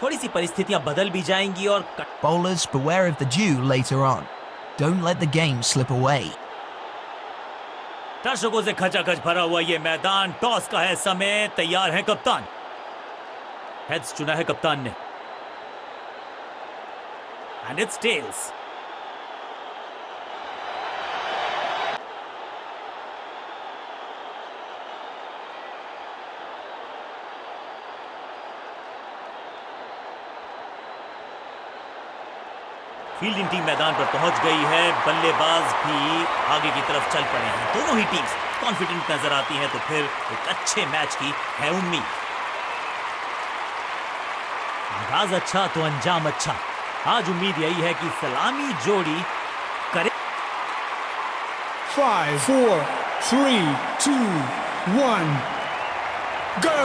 थोड़ी सी परिस्थितियां बदल भी जाएंगी और Bowlers, beware of the dew later on. Don't let the game slip away. दर्शकों से खचाखच भरा हुआ ये मैदान। टॉस का है समय। तैयार है कप्तान। हेड्स चुना है कप्तान ने। And it's tails. Fielding team मैदान पर पहुंच गई है। बल्लेबाज भी आगे की तरफ चल पड़े हैं। दोनों ही टीम्स कॉन्फिडेंट नजर आती हैं, तो फिर एक अच्छे मैच की है उम्मीद। आगाज अच्छा तो अंजाम अच्छा। आज उम्मीद यही है कि सलामी जोड़ी करे। 5 4 3 2 1 go।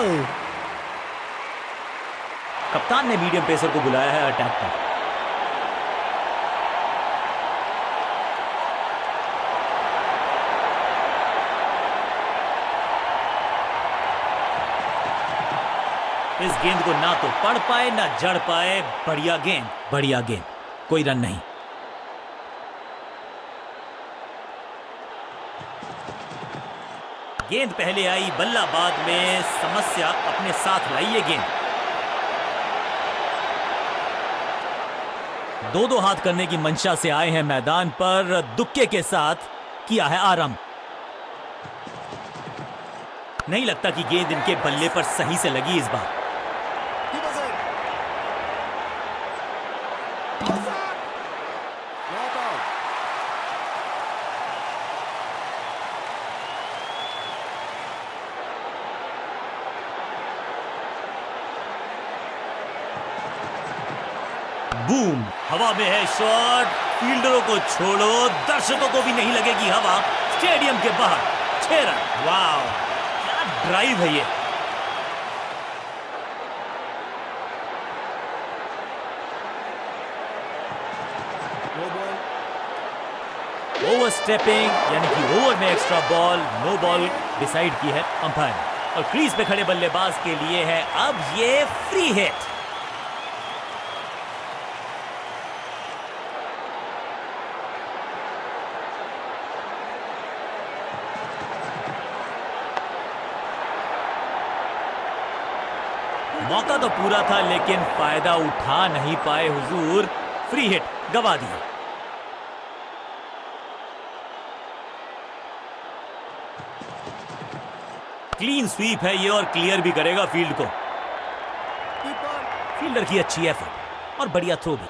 कप्तान ने मीडियम पेसर को बुलाया है अटैक पर। इस गेंद को ना तो पढ़ पाए ना जड़ पाए। बढ़िया गेंद, बढ़िया गेंद। कोई रन नहीं। गेंद पहले आई, बल्ला बाद में। समस्या अपने साथ लाई ये गेंद। दो हाथ करने की मंशा से आए हैं मैदान पर। दुक्के के साथ किया है आरंभ। नहीं लगता कि गेंद इनके बल्ले पर सही से लगी इस बार। बूम, हवा में है शॉट। फील्डरों को छोड़ो, दर्शकों को भी नहीं लगेगी हवा। स्टेडियम के बाहर 6 रन। वाह, क्या ड्राइव है ये। ओवर स्टेपिंग यानी कि ओवर में extra ball. No ball decide की है अंपायर ने। और क्रीज पे खड़े बल्लेबाज के लिए है अब ये फ्री हिट। मौका तो पूरा था लेकिन फायदा उठा नहीं पाए हुजूर। फ्री हिट गवा दिया। क्लीन स्वीप है ये और क्लियर भी करेगा फील्ड को। फील्डर की अच्छी एफर्ट और बढ़िया थ्रो भी।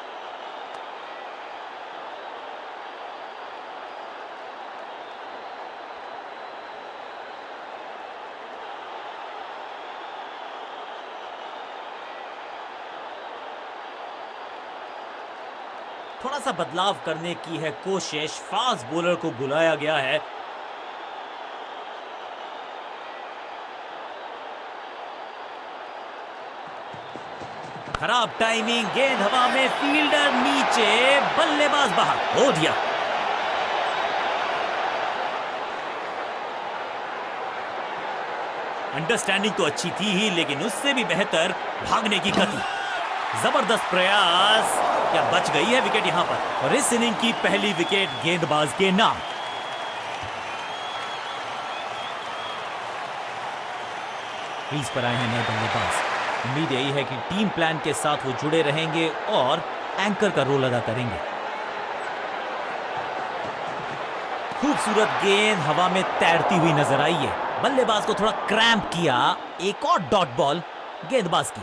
थोड़ा सा बदलाव करने की है कोशिश। फास्ट बॉलर को बुलाया गया है। खराब टाइमिंग। गेंद हवा में, फील्डर नीचे, बल्लेबाज बाहर हो दिया। अंडरस्टैंडिंग तो अच्छी थी ही, लेकिन उससे भी बेहतर भागने की गति। जबरदस्त प्रयास। क्या बच गई है विकेट यहां पर। और इस इनिंग की पहली विकेट गेंदबाज के नाम। क्रीज पर आए हैं नए बल्लेबाज। उम्मीद यही है कि टीम प्लान के साथ वो जुड़े रहेंगे और एंकर का रोल अदा करेंगे। खूबसूरत गेंद हवा में तैरती हुई नजर आई है। बल्लेबाज को थोड़ा क्रैम्प किया। एक और डॉट बॉल गेंदबाज की।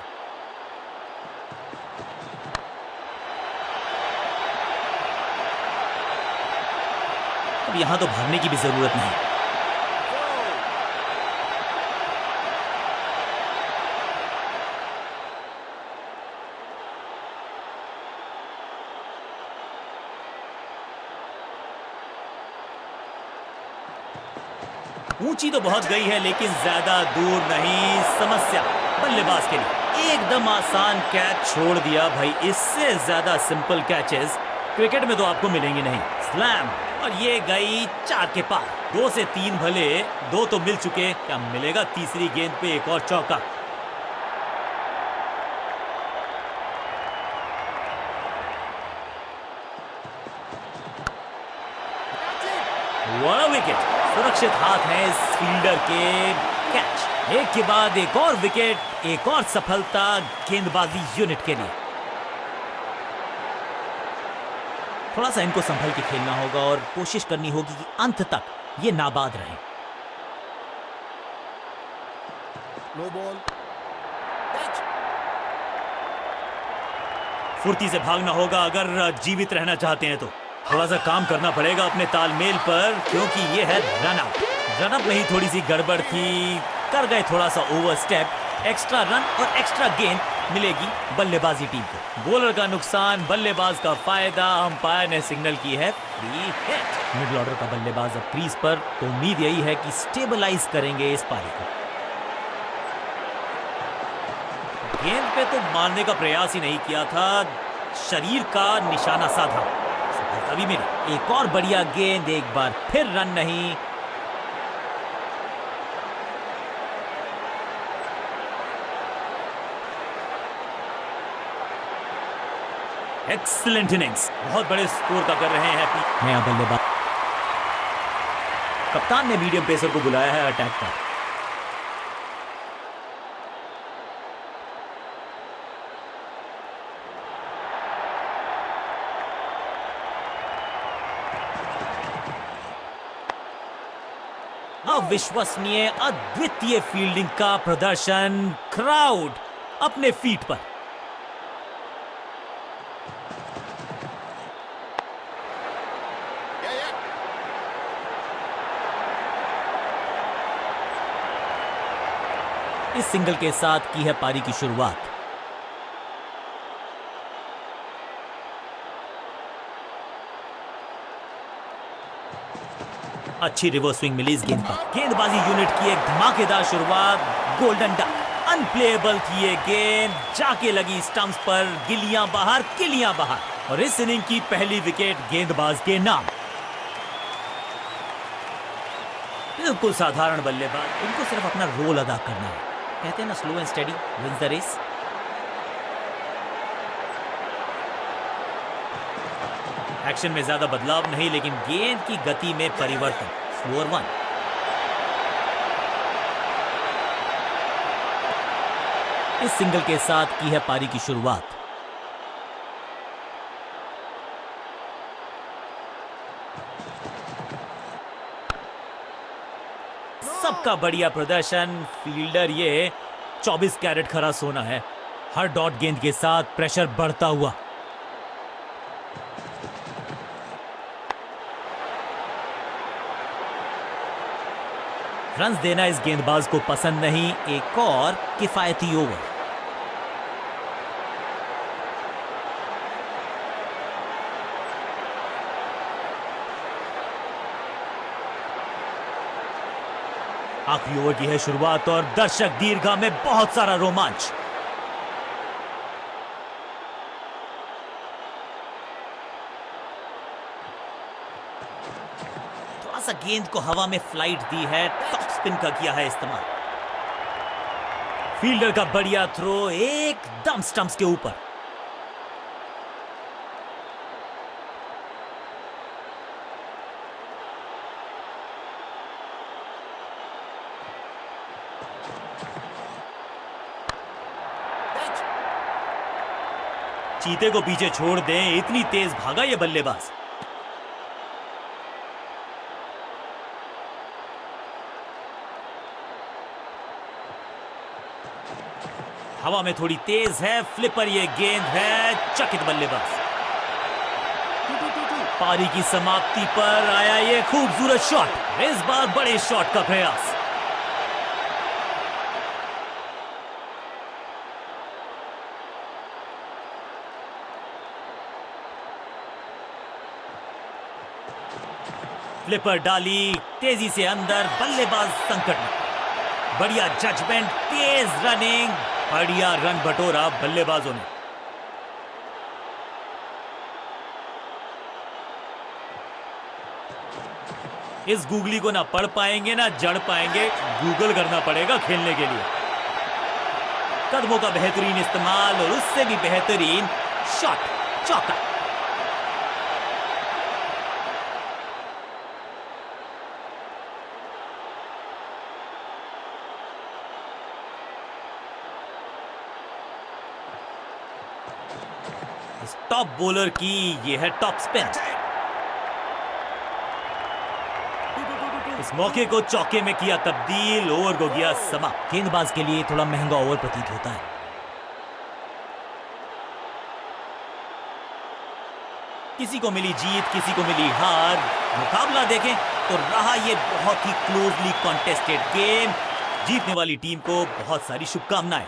अब यहां तो भरने की भी जरूरत नहीं। ऊंची तो बहुत गई है लेकिन ज्यादा दूर नहीं। समस्या बल्लेबाज के लिए। एकदम आसान कैच छोड़ दिया भाई। इससे ज्यादा सिंपल कैचेस क्रिकेट में तो आपको मिलेंगे नहीं। स्लैम, और ये गई 4 के पार। 2 से 3 भले, 2 तो मिल चुके। क्या मिलेगा तीसरी गेंद पे एक और चौका। What a wicket. सुरक्षित हाथ है इस फील्डर के। कैच, एक के बाद एक और विकेट, एक और सफलता गेंदबाजी यूनिट के लिए। थोड़ा सा इनको संभल के खेलना होगा और कोशिश करनी होगी कि अंत तक ये नाबाद रहे। No ball. फुर्ती से भागना होगा अगर जीवित रहना चाहते हैं तो। थोड़ा सा काम करना पड़ेगा अपने तालमेल पर, क्योंकि ये है रन आउट। रन अप में ही थोड़ी सी गड़बड़ थी, कर गए थोड़ा सा ओवर स्टेप। एक्स्ट्रा रन और एक्स्ट्रा गेंद मिलेगी बल्लेबाजी टीम को। बॉलर का नुकसान, बल्लेबाज का फायदा। अंपायर ने सिग्नल की है फ्री हिट। मिडिल ऑर्डर का बल्लेबाज अब क्रीज पर, तो उम्मीद यही है कि स्टेबलाइज करेंगे इस पारी को। गेंद पे तो मारने का प्रयास ही नहीं किया था, शरीर का निशाना साधा, सफलता भी मिली। एक और बढ़िया गेंद, एक बार फिर रन नहीं। एक्सीलेंट इनिंग्स, बहुत बड़े स्कोर का कर रहे हैं नया बल्लेबाज। कप्तान ने मीडियम पेसर को बुलाया है अटैक पर। अविश्वसनीय, अद्वितीय फील्डिंग का प्रदर्शन। क्राउड अपने फीट पर। इस सिंगल के साथ की है पारी की शुरुआत। अच्छी रिवर्स स्विंग मिली इस गेंद पर। गेंदबाजी यूनिट की एक धमाकेदार शुरुआत। गोल्डन डक, अनप्लेएबल थी ये गेंद, जाके लगी स्टंप्स पर। गिलियां बाहर, किलियां बाहर, और इस इनिंग की पहली विकेट गेंदबाज के नाम। बिल्कुल साधारण बल्लेबाज, उनको सिर्फ अपना रोल अदा करना है। कहते हैं ना, slow and steady wins the race. Action में ज्यादा बदलाव नहीं, लेकिन गेंद की गति में परिवर्तन। Slower one. इस सिंगल के साथ की है पारी की शुरुआत। सबका बढ़िया प्रदर्शन। फील्डर ये 24 कैरेट खरा सोना है। हर डॉट गेंद के साथ प्रेशर बढ़ता हुआ। रन्स देना इस गेंदबाज को पसंद नहीं। एक और किफायती ओवर। आखिरी ओवर की है शुरुआत और दर्शक दीर्घा में बहुत सारा रोमांच। थोड़ा सा गेंद को हवा में फ्लाइट दी है, टॉप स्पिन का किया है इस्तेमाल। फील्डर का बढ़िया थ्रो एकदम स्टंप्स के ऊपर। चीते को पीछे छोड़ दें, इतनी तेज भागा ये बल्लेबाज। हवा में थोड़ी तेज है, फ्लिपर ये गेंद है। चकित बल्लेबाज। पारी की समाप्ति पर आया ये खूबसूरत शॉट। इस बार बड़े शॉट का प्रयास। फ्लिपर डाली, तेजी से अंदर, बल्लेबाज संकट में। बढ़िया जजमेंट, तेज रनिंग, बढ़िया रन बटोरा बल्लेबाजों ने। इस गूगली को ना पढ़ पाएंगे ना जड़ पाएंगे, गूगल करना पड़ेगा खेलने के लिए। कदमों का बेहतरीन इस्तेमाल और उससे भी बेहतरीन शॉट, चौका। इस टॉप बॉलर की ये है टॉप स्पिन। इस मौके को चौके में किया तब्दील, ओवर को गया समा। गेंदबाज के लिए थोड़ा महंगा ओवर प्रतीत होता है। किसी को मिली जीत, किसी को मिली हार। मुकाबला देखें तो रहा ये बहुत ही क्लोजली कॉन्टेस्टेड गेम। जीतने वाली टीम को बहुत सारी शुभकामनाएं।